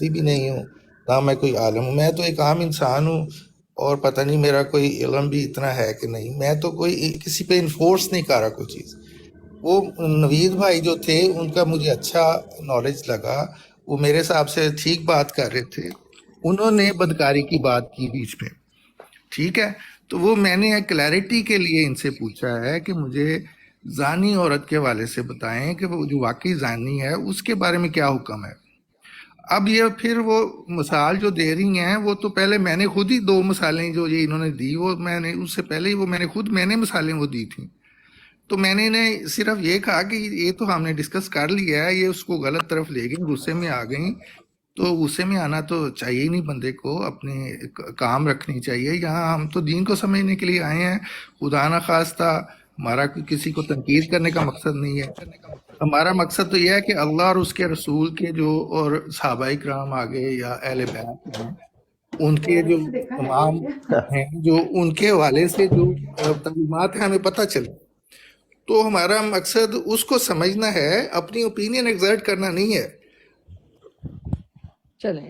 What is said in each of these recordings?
بھی نہیں ہوں، نہ میں کوئی عالم ہوں، میں تو ایک عام انسان ہوں، اور پتہ نہیں میرا کوئی علم بھی اتنا ہے کہ نہیں، میں تو کوئی کسی پہ انفورس نہیں کر رہا کوئی چیز۔ وہ نوید بھائی جو تھے ان کا مجھے اچھا نالج لگا، وہ میرے حساب سے ٹھیک بات کر رہے تھے، انہوں نے بدکاری کی بات کی بیچ میں، ٹھیک ہے، تو وہ میں نے کلیئرٹی کے لیے ان سے پوچھا ہے کہ مجھے زانی عورت کے حوالے سے بتائیں کہ وہ جو واقعی زانی ہے اس کے بارے میں کیا حکم ہے۔ اب یہ پھر وہ مثال جو دے رہی ہیں وہ تو پہلے میں نے خود ہی 2 مثالیں جو یہ انہوں نے دی، وہ میں نے اس سے پہلے ہی وہ میں نے مثالیں وہ دی تھیں، تو میں نے انہیں صرف یہ کہا کہ یہ تو ہم نے ڈسکس کر لیا ہے، یہ اس کو غلط طرف لے گئیں، غصے میں آ گئیں، تو غصے میں آنا تو چاہیے ہی نہیں، بندے کو اپنے کام رکھنی چاہیے۔ یہاں ہم تو دین کو سمجھنے کے لیے آئے ہیں، خدا نہ خواستہ ہمارا کسی کو تنقید کرنے کا مقصد نہیں ہے، ہمارا مقصد تو یہ ہے کہ اللہ اور اس کے رسول کے جو اور صحابہ کرام آگے یا اہل بیت ہیں ان کے جو امام ہیں جو ان کے حوالے سے جو تعلیمات ہیں ہمیں پتہ چلے، تو ہمارا مقصد اس کو سمجھنا ہے، اپنی اوپینین ایگزرٹ کرنا نہیں ہے۔ چلیں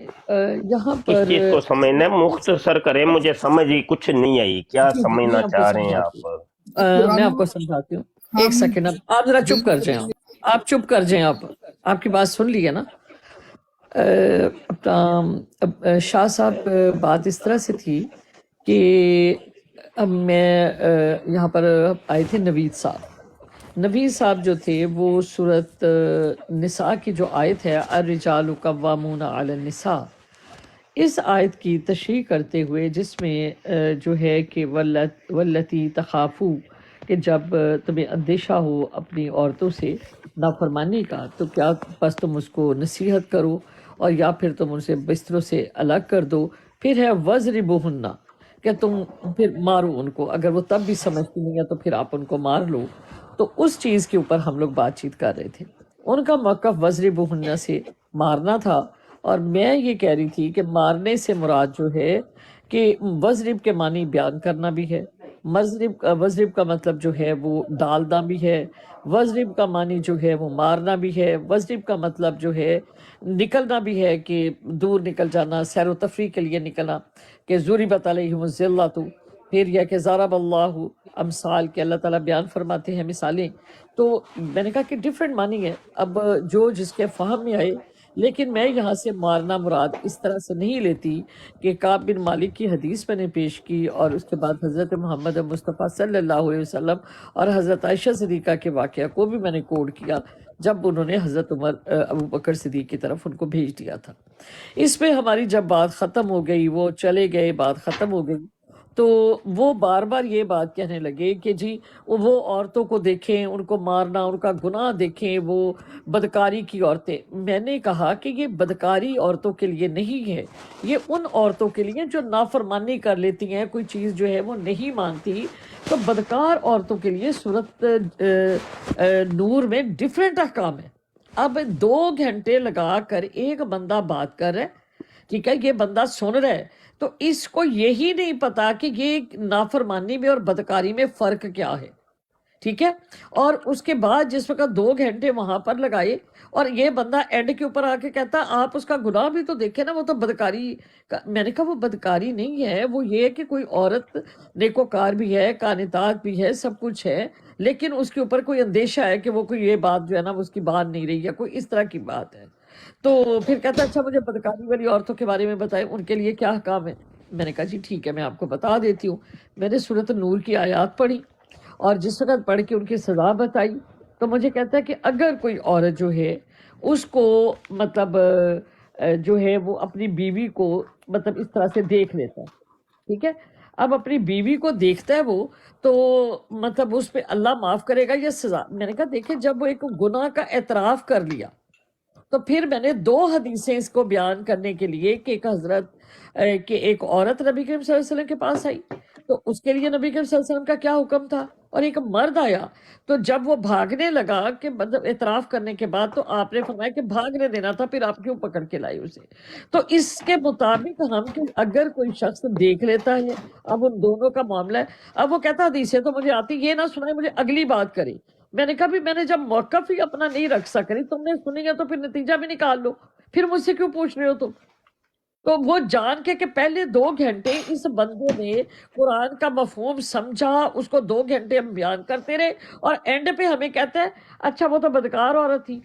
یہاں کس پر چیز کو سمجھنا ہے؟ مختصر کریں، مجھے سمجھ ہی کچھ نہیں آئی، کیا جی میں سمجھنا آپ کو چاہ رہے ہیں سمجھاتی آپ؟ ہوں، میں آپ کو سمجھاتی ہوں، ایک سیکنڈ، آپ ذرا چپ کر جائیں، آپ چپ کر جائیں، آپ کی بات سن لی ہے نا۔ شاہ صاحب بات اس طرح سے تھی کہ اب میں یہاں پر آئے تھے نوید صاحب جو تھے، وہ سورت نساء کی جو آیت ہے الرجال قوامون علی النساء، اس آیت کی تشریح کرتے ہوئے جس میں جو ہے کہ والتی تخافو، کہ جب تمہیں اندیشہ ہو اپنی عورتوں سے نافرمانی کا تو کیا بس تم اس کو نصیحت کرو اور یا پھر تم ان سے بستروں سے الگ کر دو، پھر ہے وَضْرِبُوهُنَّ، کہ تم پھر مارو ان کو، اگر وہ تب بھی سمجھتی نہیں ہے تو پھر آپ ان کو مار لو۔ تو اس چیز کے اوپر ہم لوگ بات چیت کر رہے تھے، ان کا موقف وَضْرِبُوهُنَّ سے مارنا تھا، اور میں یہ کہہ رہی تھی کہ مارنے سے مراد جو ہے کہ وضرب کے معنی بیان کرنا بھی ہے، وضرب کا مطلب جو ہے وہ ڈالنا بھی ہے، وضرب کا معنی جو ہے وہ مارنا بھی ہے، وضرب کا مطلب جو ہے نکلنا بھی ہے، کہ دور نکل جانا، سیر و تفریح کے لیے نکلنا، کہ ضربت علیہم الذلۃ، پھر یہ کہ ضرب اللہ امثال، کہ اللہ تعالیٰ بیان فرماتے ہیں مثالیں۔ تو میں نے کہا کہ ڈیفرنٹ معنی ہے، اب جو جس کے فہم میں آئے، لیکن میں یہاں سے مارنا مراد اس طرح سے نہیں لیتی کہ کعب بن مالک کی حدیث میں نے پیش کی، اور اس کے بعد حضرت محمد مصطفیٰ صلی اللہ علیہ وسلم اور حضرت عائشہ صدیقہ کے واقعہ کو بھی میں نے کوڈ کیا جب انہوں نے حضرت عمر ابو بکر صدیق کی طرف ان کو بھیج دیا تھا۔ اس پہ ہماری جب بات ختم ہو گئی، وہ چلے گئے، بات ختم ہو گئی، تو وہ بار بار یہ بات کہنے لگے کہ جی وہ عورتوں کو دیکھیں، ان کو مارنا، ان کا گناہ دیکھیں، وہ بدکاری کی عورتیں۔ میں نے کہا کہ یہ بدکاری عورتوں کے لیے نہیں ہے، یہ ان عورتوں کے لیے جو نافرمانی کر لیتی ہیں، کوئی چیز جو ہے وہ نہیں مانتی، تو بدکار عورتوں کے لیے سورت نور میں ڈیفرنٹ احکام ہے۔ اب 2 گھنٹے لگا کر ایک بندہ بات کر رہا ہے، ٹھیک ہے، یہ بندہ سن رہا ہے، تو اس کو یہی نہیں پتا کہ یہ نافرمانی میں اور بدکاری میں فرق کیا ہے، ٹھیک ہے۔ اور اس کے بعد جس وقت 2 گھنٹے وہاں پر لگائے، اور یہ بندہ اینڈ کے اوپر آ کے کہتا آپ اس کا گناہ بھی تو دیکھیں نا، وہ تو بدکاری میں نے کہا وہ بدکاری نہیں ہے، وہ یہ ہے کہ کوئی عورت نیکوکار بھی ہے، قانتات بھی ہے، سب کچھ ہے، لیکن اس کے اوپر کوئی اندیشہ ہے کہ وہ کوئی یہ بات جو ہے نا وہ اس کی بات نہیں رہی، یا کوئی اس طرح کی بات ہے۔ تو پھر کہتا اچھا مجھے بدکاری والی عورتوں کے بارے میں بتائیں، ان کے لیے کیا حکام ہے۔ میں نے کہا جی ٹھیک ہے، میں آپ کو بتا دیتی ہوں۔ میں نے سورۃ نور کی آیات پڑھی، اور جس وقت پڑھ کے ان کی سزا بتائی، تو مجھے کہتا ہے کہ اگر کوئی عورت جو ہے اس کو مطلب جو ہے وہ اپنی بیوی کو مطلب اس طرح سے دیکھ لیتا ہے، ٹھیک ہے، اب اپنی بیوی کو دیکھتا ہے وہ، تو مطلب اس پہ اللہ معاف کرے گا یا سزا؟ میں نے کہا دیکھیں جب وہ ایک گناہ کا اعتراف کر لیا، تو پھر میں نے 2 حدیثیں اس کو بیان کرنے کے لیے، کہ ایک حضرت کہ ایک عورت نبی کریم صلی اللہ علیہ وسلم کے پاس آئی، تو اس کے لیے نبی کریم صلی اللہ علیہ وسلم کا کیا حکم تھا، اور ایک مرد آیا، تو جب وہ بھاگنے لگا کہ مطلب اعتراف کرنے کے بعد، تو آپ نے فرمایا کہ بھاگنے دینا تھا، پھر آپ کیوں پکڑ کے لائے اسے؟ تو اس کے مطابق ہم کہ اگر کوئی شخص دیکھ لیتا ہے، اب ان دونوں کا معاملہ ہے، اب وہ کہتا حدیثیں تو مجھے آتی، یہ نہ سنائے مجھے اگلی بات کرے۔ میں نے کہا بھی میں نے جب موقف ہی اپنا نہیں رکھ سک رہی، تم نے سنی ہے تو پھر نتیجہ بھی نکال لو۔ پھر مجھ سے کیوں پوچھ رہے ہو تم؟ تو وہ جان کے کہ پہلے 2 گھنٹے اس بندے نے قرآن کا مفہوم سمجھا، اس کو 2 گھنٹے ہم بیان کرتے رہے، اور اینڈ پہ ہمیں کہتا ہے اچھا وہ تو بدکار عورت تھی۔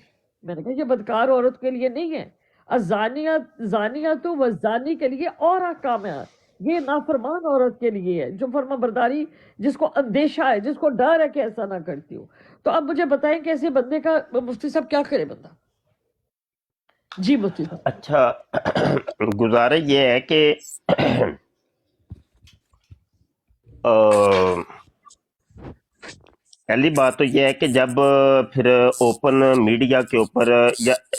میں نے کہا یہ بدکار عورت کے لیے نہیں ہے، زانیت و زانی کے لیے اور احکام ہے، یہ نافرمان عورت کے لیے ہے جو فرما برداری، جس کو اندیشہ ہے، جس کو ڈر ہے کہ ایسا نہ کرتی ہو۔ تو اب مجھے بتائیں کہ ایسے بندے کا مفتی صاحب کیا کرے بندہ؟ جی مفتی صاحب۔ اچھا گزارش یہ ہے کہ پہلی بات تو یہ ہے کہ جب پھر اوپن میڈیا کے اوپر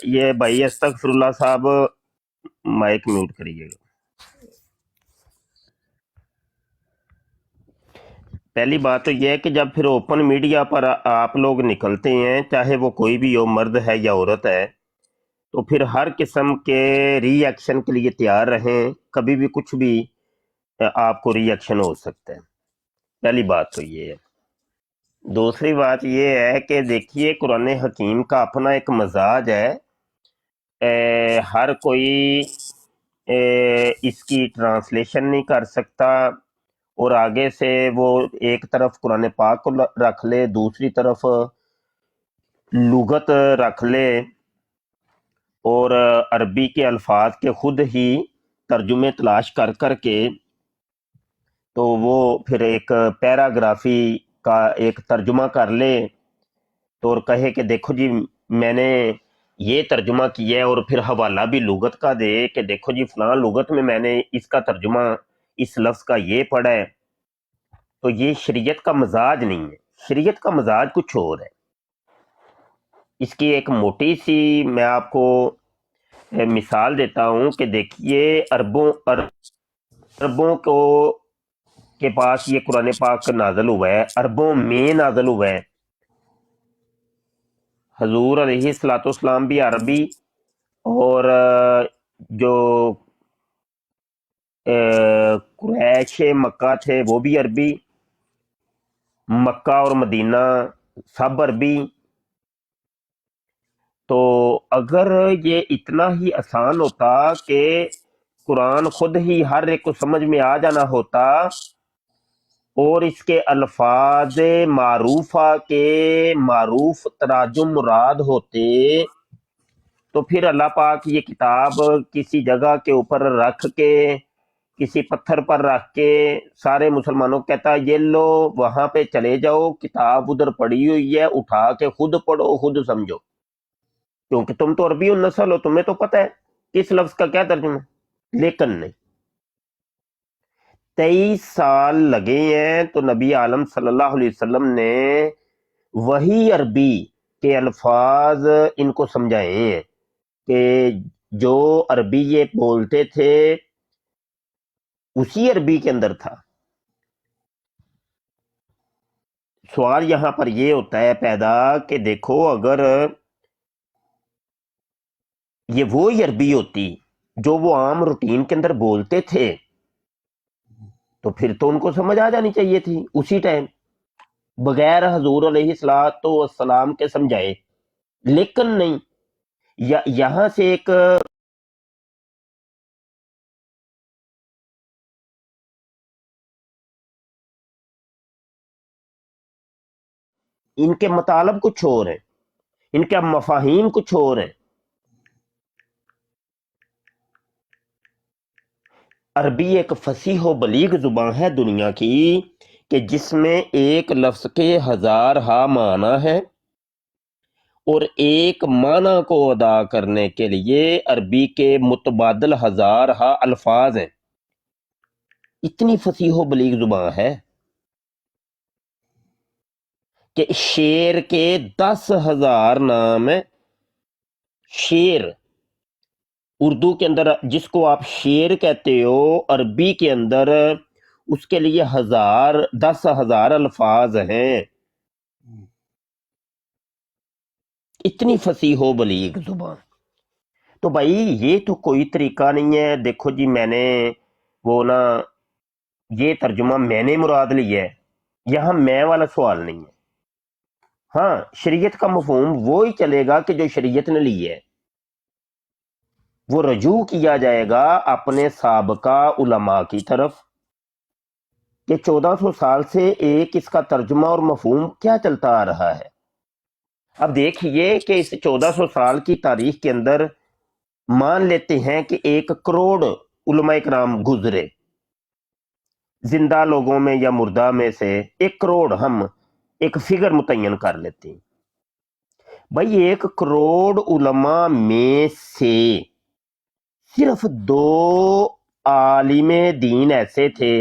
یہ بھائی استغفر اللہ صاحب مائک میوٹ کریے گا۔ پہلی بات تو یہ ہے کہ جب پھر اوپن میڈیا پر آپ لوگ نکلتے ہیں، چاہے وہ کوئی بھی ہو، مرد ہے یا عورت ہے، تو پھر ہر قسم کے ری ایکشن کے لیے تیار رہیں، کبھی بھی کچھ بھی آپ کو ری ایکشن ہو سکتا ہے۔ پہلی بات تو یہ ہے۔ دوسری بات یہ ہے کہ دیکھیے قرآن حکیم کا اپنا ایک مزاج ہے، ہر کوئی اس کی ٹرانسلیشن نہیں کر سکتا، اور آگے سے وہ ایک طرف قرآن پاک کو رکھ لے، دوسری طرف لغت رکھ لے، اور عربی کے الفاظ کے خود ہی ترجمے تلاش کر کر کے تو وہ پھر ایک پیراگرافی کا ایک ترجمہ کر لے، تو اور کہے کہ دیکھو جی میں نے یہ ترجمہ کیا ہے، اور پھر حوالہ بھی لغت کا دے کہ دیکھو جی فلاں لغت میں میں نے اس کا ترجمہ اس لفظ کا یہ پڑھا ہے۔ تو یہ شریعت کا مزاج نہیں ہے، شریعت کا مزاج کچھ اور ہے۔ اس کی ایک موٹی سی میں آپ کو مثال دیتا ہوں کہ دیکھیے عربوں کو کے پاس یہ قرآن پاک نازل ہوا ہے، عربوں میں نازل ہوا ہے، حضور علیہ الصلوۃ والسلام بھی عربی، اور جو قریش مکہ تھے وہ بھی عربی، مکہ اور مدینہ سب عربی۔ تو اگر یہ اتنا ہی آسان ہوتا کہ قرآن خود ہی ہر ایک کو سمجھ میں آ جانا ہوتا، اور اس کے الفاظ معروفہ کے معروف تراجم مراد ہوتے، تو پھر اللہ پاک یہ کتاب کسی جگہ کے اوپر رکھ کے، کسی پتھر پر رکھ کے سارے مسلمانوں کو کہتا یہ لو وہاں پہ چلے جاؤ، کتاب ادھر پڑی ہوئی ہے، اٹھا کے خود پڑھو، خود سمجھو، کیونکہ تم تو عربی النسل ہو، تمہیں تو پتہ ہے کس لفظ کا کیا ترجمہ۔ لیکن نہیں، 23 سال لگے ہیں تو نبی عالم صلی اللہ علیہ وسلم نے وہی عربی کے الفاظ ان کو سمجھائے ہیں کہ جو عربی یہ بولتے تھے اسی عربی کے اندر تھا۔ سوال یہاں پر یہ ہوتا ہے پیدا کہ دیکھو اگر یہ وہی عربی ہوتی جو وہ عام روٹین کے اندر بولتے تھے، تو پھر تو ان کو سمجھ آ جانی چاہیے تھی اسی ٹائم، بغیر حضور علیہ السلام کے سمجھائے۔ لیکن نہیں، یہاں سے ایک ان کے مطالب کچھ اور ہیں، ان کے مفاہیم کچھ اور ہیں۔ عربی ایک فصیح و بلیغ زبان ہے دنیا کی کہ جس میں ایک لفظ کے 1000 معنی ہے، اور ایک معنی کو ادا کرنے کے لیے عربی کے متبادل 1000 الفاظ ہیں۔ اتنی فصیح و بلیغ زبان ہے کہ شیر کے 10,000 نام ہیں۔ شیر اردو کے اندر جس کو آپ شیر کہتے ہو، عربی کے اندر اس کے لیے 10,000 الفاظ ہیں۔ اتنی فصیح و بلیغ زبان۔ تو بھائی یہ تو کوئی طریقہ نہیں ہے، دیکھو جی میں نے وہ نا یہ ترجمہ میں نے مراد لیا ہے، یہاں میں والا سوال نہیں ہے۔ ہاں شریعت کا مفہوم وہی چلے گا کہ جو شریعت نے لی ہے۔ وہ رجوع کیا جائے گا اپنے سابقہ علماء کی طرف کہ 1400 سال سے ایک اس کا ترجمہ اور مفہوم کیا چلتا آ رہا ہے۔ اب دیکھیے کہ اس 1400 سال کی تاریخ کے اندر مان لیتے ہیں کہ 1 کروڑ علماء کرام گزرے، زندہ لوگوں میں یا مردہ میں سے 1 کروڑ ہم ایک فگر متعین کر لیتے ہیں۔ بھائی 1 کروڑ علماء میں سے صرف 2 عالم دین ایسے تھے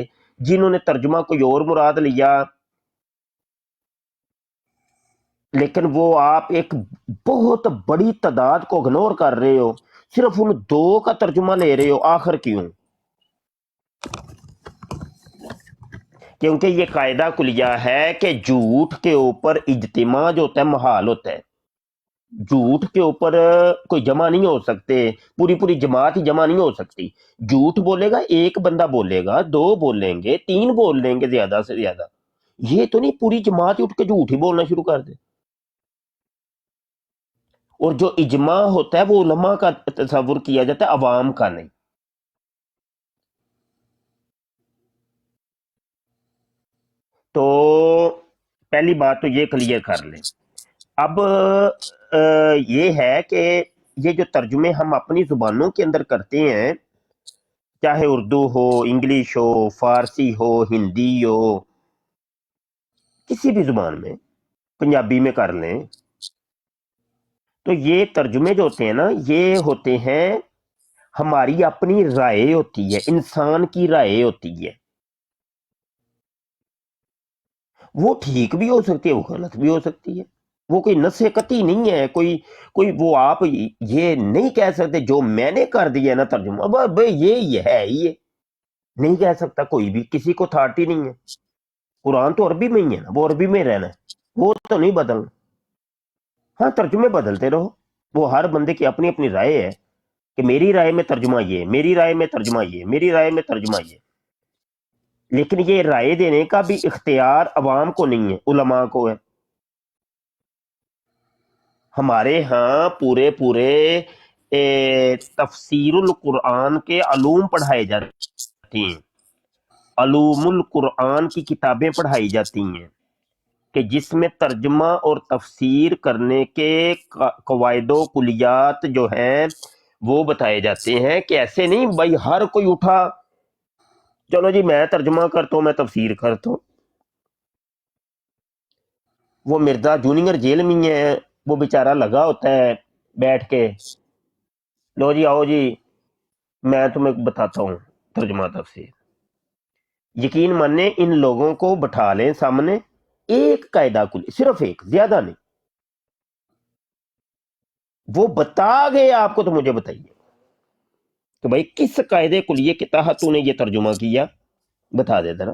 جنہوں نے ترجمہ کوئی اور مراد لیا، لیکن وہ آپ ایک بہت بڑی تعداد کو اگنور کر رہے ہو، صرف ان 2 کا ترجمہ لے رہے ہو، آخر کیوں؟ کیونکہ یہ قاعدہ کلیہ ہے کہ جھوٹ کے اوپر اجتماع جو ہوتا ہے محال ہوتا ہے، جھوٹ کے اوپر کوئی جمع نہیں ہو سکتے، پوری جماعت ہی جمع نہیں ہو سکتی۔ جھوٹ بولے گا 1 بندہ بولے گا، 2 بولیں گے، 3 بول لیں گے زیادہ سے زیادہ، یہ تو نہیں پوری جماعت ہی اٹھ کے جھوٹ ہی بولنا شروع کر دے۔ اور جو اجماع ہوتا ہے وہ علماء کا تصور کیا جاتا ہے، عوام کا نہیں۔ تو پہلی بات تو یہ کلیئر کر لیں۔ اب یہ ہے کہ یہ جو ترجمے ہم اپنی زبانوں کے اندر کرتے ہیں، چاہے اردو ہو، انگلش ہو، فارسی ہو، ہندی ہو، کسی بھی زبان میں، پنجابی میں کر لیں، تو یہ ترجمے جو ہوتے ہیں نا، یہ ہوتے ہیں ہماری اپنی رائے ہوتی ہے، انسان کی رائے ہوتی ہے، وہ ٹھیک بھی ہو سکتی ہے، وہ غلط بھی ہو سکتی ہے، وہ کوئی نص قطعی نہیں ہے، کوئی وہ آپ یہ نہیں کہہ سکتے جو میں نے کر دیا نا ترجمہ، اب بھائی یہ ہے یہ نہیں کہہ سکتا کوئی بھی، کسی کو اتھارٹی نہیں ہے۔ قرآن تو عربی میں ہی ہے نا، وہ عربی میں رہنا ہے، وہ تو نہیں بدلنا۔ ہاں ترجمے بدلتے رہو، وہ ہر بندے کی اپنی اپنی رائے ہے کہ میری رائے میں ترجمہ یہ، میری رائے میں ترجمہ یہ، میری رائے میں ترجمہ یہ، لیکن یہ رائے دینے کا بھی اختیار عوام کو نہیں ہے، علماء کو ہے۔ ہمارے ہاں پورے تفسیر القرآن کے علوم پڑھائے جاتے ہیں، علوم القرآن کی کتابیں پڑھائی جاتی ہیں کہ جس میں ترجمہ اور تفسیر کرنے کے قواعد و کلیات جو ہیں وہ بتائے جاتے ہیں، کہ ایسے نہیں بھائی ہر کوئی اٹھا چلو جی میں ترجمہ کرتا ہوں، میں تفسیر کرتا ہوں۔ وہ مرزا جونیئر جیل میں ہی ہے، وہ بیچارہ لگا ہوتا ہے بیٹھ کے، لو جی آؤ جی میں تمہیں بتاتا ہوں ترجمہ تفسیر۔ یقین ماننے ان لوگوں کو بٹھا لیں سامنے، ایک قاعدہ کلی، صرف ایک، زیادہ نہیں، وہ بتا گئے آپ کو، تو مجھے بتائیے کہ بھائی کس قاعدے کلیے کے تحت تو نے یہ ترجمہ کیا، بتا دے ذرا۔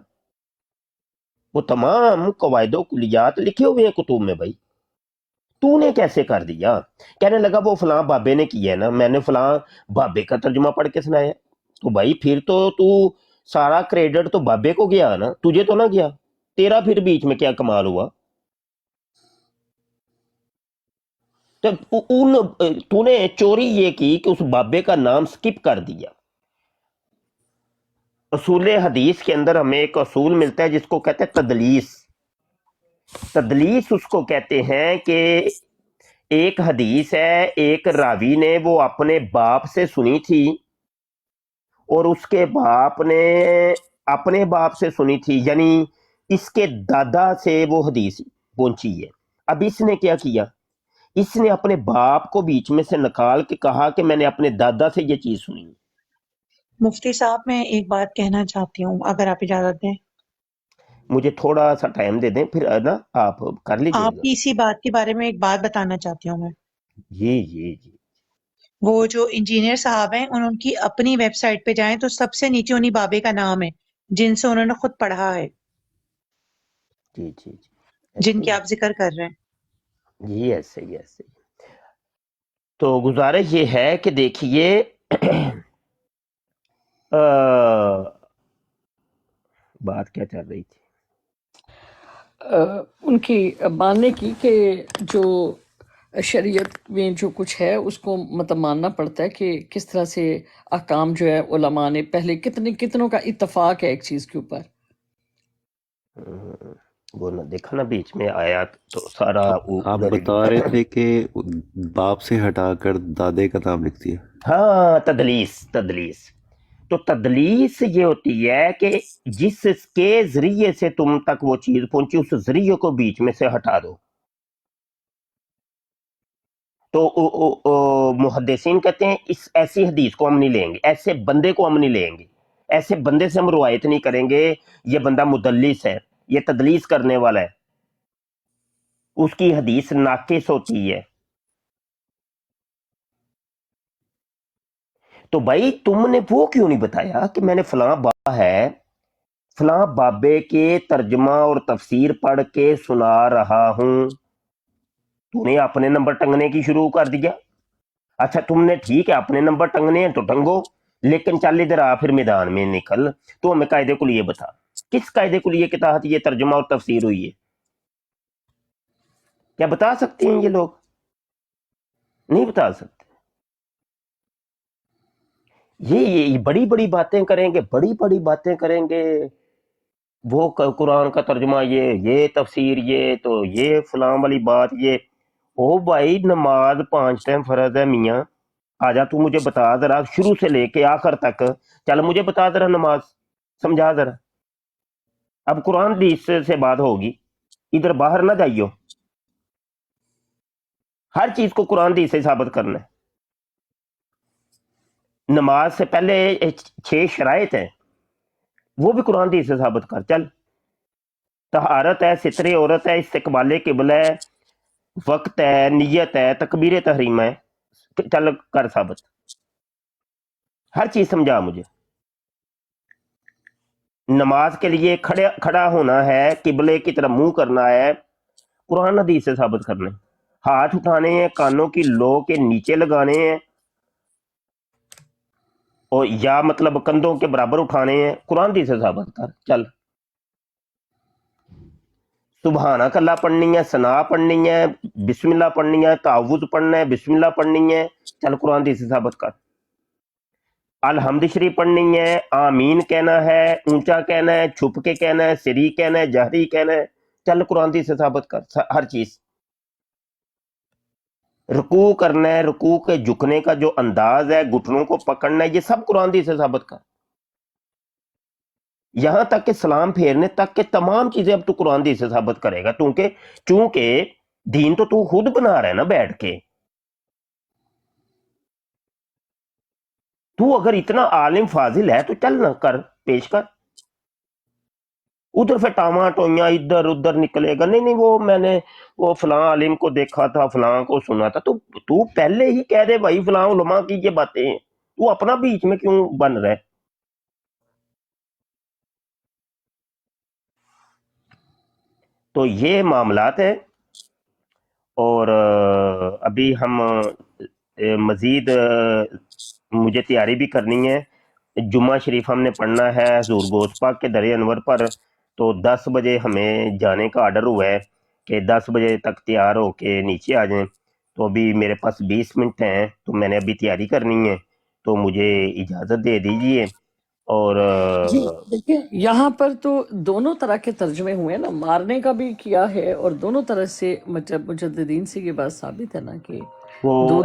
وہ تمام قواعد و کلیات لکھے ہوئے ہیں کتب میں، بھائی تو نے کیسے کر دیا؟ کہنے لگا وہ فلاں بابے نے کیا ہے نا، میں نے فلاں بابے کا ترجمہ پڑھ کے سنایا، تو بھائی پھر تو سارا کریڈٹ تو بابے کو گیا نا، تجھے تو نہ گیا، تیرا پھر بیچ میں کیا کمال ہوا؟ تو نے چوری یہ کی کہ اس بابے کا نام سکپ کر دیا۔ اصول حدیث کے اندر ہمیں ایک اصول ملتا ہے جس کو کہتے ہیں تدلیس۔ تدلیس اس کو کہتے ہیں کہ ایک حدیث ہے، ایک راوی نے وہ اپنے باپ سے سنی تھی، اور اس کے باپ نے اپنے باپ سے سنی تھی، یعنی اس کے دادا سے وہ حدیث پہنچی ہے۔ اب اس نے کیا کیا؟ اس نے اپنے باپ کو بیچ میں سے نکال کے کہا کہ میں نے اپنے دادا سے یہ چیز سنی۔ مفتی صاحب میں ایک بات کہنا چاہتی ہوں اگر آپ اجازت دیں۔ مجھے تھوڑا سا ٹائم دے دیں، پھر نا آپ کر لیجئے آپ گا۔ کی اسی بات کے بارے میں ایک بات بتانا چاہتی ہوں میں۔ جی وہ جو انجینئر صاحب ہیں ان کی اپنی ویب سائٹ پہ جائیں تو سب سے نیچے انہی بابے کا نام ہے جن سے انہوں نے خود پڑھا ہے، جی جن ایسے کی آپ ذکر کر رہے ہیں۔ ہی، جی ایسے ہی۔ تو گزارش یہ ہے کہ دیکھیے بات کیا چل رہی تھی؟ ان کی ماننے کی کہ جو شریعت میں جو کچھ ہے اس کو مطلب ماننا پڑتا ہے کہ کس طرح سے احکام جو ہے علماء نے پہلے کتنوں کا اتفاق ہے ایک چیز کے اوپر. وہ نہ دیکھا نا بیچ میں آیا تو سارا آپ ادھر ہی بتا رہے تھے کہ باپ سے ہٹا کر دادے کا نام لکھ دیا. ہاں تدلیس تو تدلیس یہ ہوتی ہے کہ جس کے ذریعے سے تم تک وہ چیز پہنچی اس ذریعے کو بیچ میں سے ہٹا دو. تو محدثین کہتے ہیں اس ایسی حدیث کو ہم نہیں لیں گے، ایسے بندے کو ہم نہیں لیں گے، ایسے بندے سے ہم روایت نہیں کریں گے، یہ بندہ مدلس ہے، یہ تدلیس کرنے والا ہے، اس کی حدیث ناقص ہوتی ہے. تو بھائی تم نے وہ کیوں نہیں بتایا کہ میں نے فلاں بابا ہے، فلاں بابے کے ترجمہ اور تفسیر پڑھ کے سنا رہا ہوں، تو نے اپنے نمبر ٹنگنے کی شروع کر دیا. اچھا تم نے ٹھیک ہے اپنے نمبر ٹنگنے ہیں تو ٹنگو، لیکن چل ادھر آ پھر میدان میں نکل، تو ہمیں قاعدے کو لیے بتا کس قاعدے کو لیے کے تحت یہ ترجمہ اور تفسیر ہوئی ہے. کیا بتا سکتے ہیں یہ لوگ؟ نہیں بتا سکتے. یہ بڑی بڑی باتیں کریں گے، بڑی بڑی باتیں کریں گے، وہ قرآن کا ترجمہ یہ تفسیر یہ تو یہ فلاں والی بات یہ. او بھائی نماز 5 ٹائم فرض ہے میاں، آجا تو مجھے بتا ذرا شروع سے لے کے آخر تک، چل مجھے بتا ذرا نماز سمجھا ذرا. اب قرآن حدیث سے بات ہوگی، ادھر باہر نہ جائیو، ہر چیز کو قرآن حدیث سے ثابت کرنا ہے. نماز سے پہلے 6 شرائط ہیں، وہ بھی قرآن حدیث سے ثابت کر. چل طہارت ہے، ستر عورت ہے، استقبال قبلہ ہے، وقت ہے، نیت ہے، تکبیر تحریم ہے، چل کر ثابت. ہر چیز سمجھا مجھے. نماز کے لیے کھڑا ہونا ہے، قبلے کی طرف منہ کرنا ہے، قرآن حدیث سے ثابت کرنے. ہاتھ اٹھانے ہیں، کانوں کی لو کے نیچے لگانے ہیں، اور یا مطلب کندھوں کے برابر اٹھانے ہیں، قرآن حدیث سے ثابت کر. چل سبحانک اللہ پڑھنی ہے، ثنا پڑھنی ہے، بسم اللہ پڑھنی ہے، تعوذ پڑھنا ہے، بسم اللہ پڑھنی ہے، چل قرآن حدیث سے ثابت کر. الحمد شریف پڑھنی ہے، آمین کہنا ہے، اونچا کہنا ہے، چھپ کے کہنا ہے، سری کہنا ہے، جہری کہنا ہے، چل قرآن حدیث سے ثابت کر. ہر چیز. رکوع کرنا ہے، رکوع کے جھکنے کا جو انداز ہے، گھٹنوں کو پکڑنا ہے، یہ سب قرآن حدیث سے ثابت کر. یہاں تک کہ سلام پھیرنے تک کہ تمام چیزیں اب تو قرآن حدیث سے ثابت کرے گا، چونکہ دین تو خود بنا رہا ہے نا بیٹھ کے. تو اگر اتنا عالم فاضل ہے تو چل نہ کر پیش کر. ادھر پھر ٹاما ٹوئیاں ادھر ادھر نکلے گا. نہیں وہ میں نے وہ فلاں عالم کو دیکھا تھا، فلاں کو سنا تھا. تو پہلے ہی کہہ دے بھائی فلاں علماء کی یہ باتیں ہیں، تو اپنا بیچ میں کیوں بن رہا ہے؟ تو یہ معاملات ہیں. اور ابھی ہم مزید مجھے تیاری بھی کرنی ہے. جمعہ شریف ہم نے پڑھنا ہے حضور غوث پاک کے در انور پر، تو 10 بجے ہمیں جانے کا آرڈر ہوا ہے کہ 10 بجے تک تیار ہو کے نیچے آ جائیں. تو ابھی میرے پاس 20 منٹ ہیں، تو میں نے ابھی تیاری کرنی ہے، تو مجھے اجازت دے دیجیے. اور جی دیکھیں یہاں پر تو دونوں طرح کے ترجمے ہوئے نا، مارنے کا بھی کیا ہے، اور دونوں طرح سے مطلب مجددین سے یہ بات ثابت ہے نا کہ دو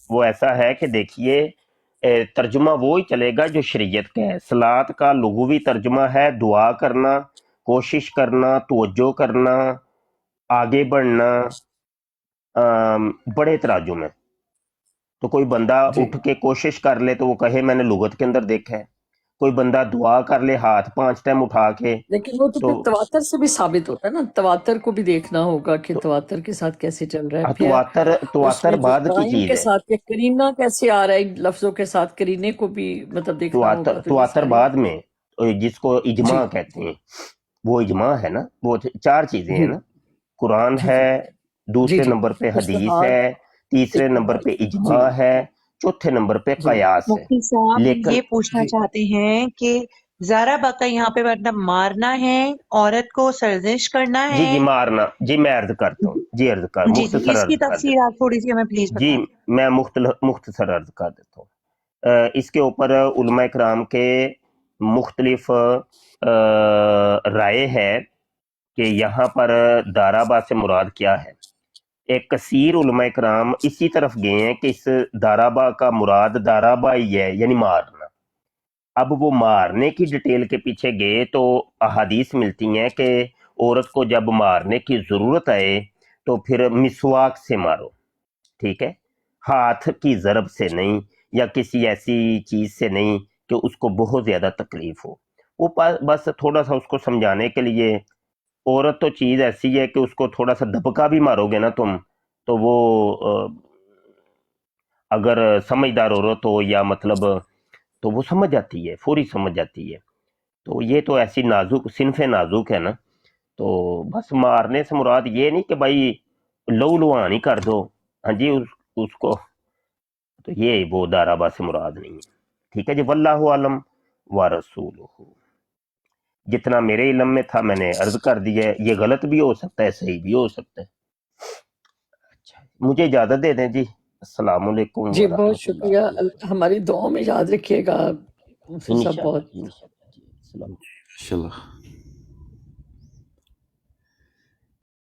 وہ ایسا ہے کہ دیکھیے ترجمہ وہی چلے گا جو شریعت کا ہے. صلات کا لغوی ترجمہ ہے دعا کرنا، کوشش کرنا، توجہ کرنا، آگے بڑھنا، بڑے تراجم میں. تو کوئی بندہ اٹھ کے کوشش کر لے تو وہ کہے میں نے لغت کے اندر دیکھا ہے. کوئی بندہ دعا کر لے ہاتھ 5 ٹائم اٹھا کے، لیکن وہ تو پھر تواتر سے بھی ثابت ہوتا ہے نا. تواتر کو بھی دیکھنا ہوگا کہ تواتر کے ساتھ کیسے چل رہا ہے، پھر تواتر بعد کی قرائن چیز کے ہے. ساتھ یا کرینہ کیسے آ رہا ہے لفظوں کے ساتھ، کرینے کو بھی مطلب دیکھنا ہوگا. تواتر بعد میں جس کو اجماع کہتے ہیں، وہ اجماع ہے نا. وہ 4 چیزیں ہیں نا، قرآن ہے، دوسرے نمبر پہ حدیث ہے، تیسرے نمبر پہ اجماع ہے، چوتھے نمبر پہ قیاس ہے. مفتی صاحب لیکن یہ پوچھنا چاہتے ہیں کہ زارا بقا یہاں پہ مطلب مارنا ہے، عورت کو سرزش کرنا ہے. جی مارنا، جی میں عرض کرتا ہوں. جی عرض کر جی مختصر اس عرض کی کر دیتا تفصیل آپ تھوڑی سی ہمیں پلیز جی بتائیں. میں مختصر عرض کر دیتا ہوں. اس کے اوپر علماء کرام کے مختلف رائے ہے کہ یہاں پر دارابا سے مراد کیا ہے. ایک کثیر علماء کرام اسی طرف گئے ہیں کہ اس دارابا کا مراد دارابا ہی ہے، یعنی مارنا. اب وہ مارنے کی ڈیٹیل کے پیچھے گئے تو احادیث ملتی ہیں کہ عورت کو جب مارنے کی ضرورت آئے تو پھر مسواک سے مارو، ٹھیک ہے، ہاتھ کی ضرب سے نہیں، یا کسی ایسی چیز سے نہیں کہ اس کو بہت زیادہ تکلیف ہو. وہ بس تھوڑا سا اس کو سمجھانے کے لیے، عورت تو چیز ایسی ہے کہ اس کو تھوڑا سا دبکا بھی مارو گے نا تم تو وہ اگر سمجھدار عورت ہو یا مطلب تو وہ سمجھ جاتی ہے، فوری سمجھ جاتی ہے. تو یہ تو ایسی نازک صنف نازک ہے نا، تو بس مارنے سے مراد یہ نہیں کہ بھائی لو لوہان ہی کر دو، ہاں جی اس کو، تو یہ وہ دارابا سے مراد نہیں ہے. ٹھیک ہے جی، واللہ عالم و رسولہ. جتنا میرے علم میں تھا میں نے عرض کر دیا ہے، یہ غلط بھی ہو سکتا ہے، صحیح بھی ہو سکتا ہے. اچھا مجھے اجازت دے دیں جی. السلام علیکم جی بہت ورحمۃ شکریہ. اللہ وبرکاتہ. ہماری دعاؤں میں یاد رکھیے گا مفتی صاحب. انشاءاللہ بہت انشاءاللہ جی. السلام انشاءاللہ.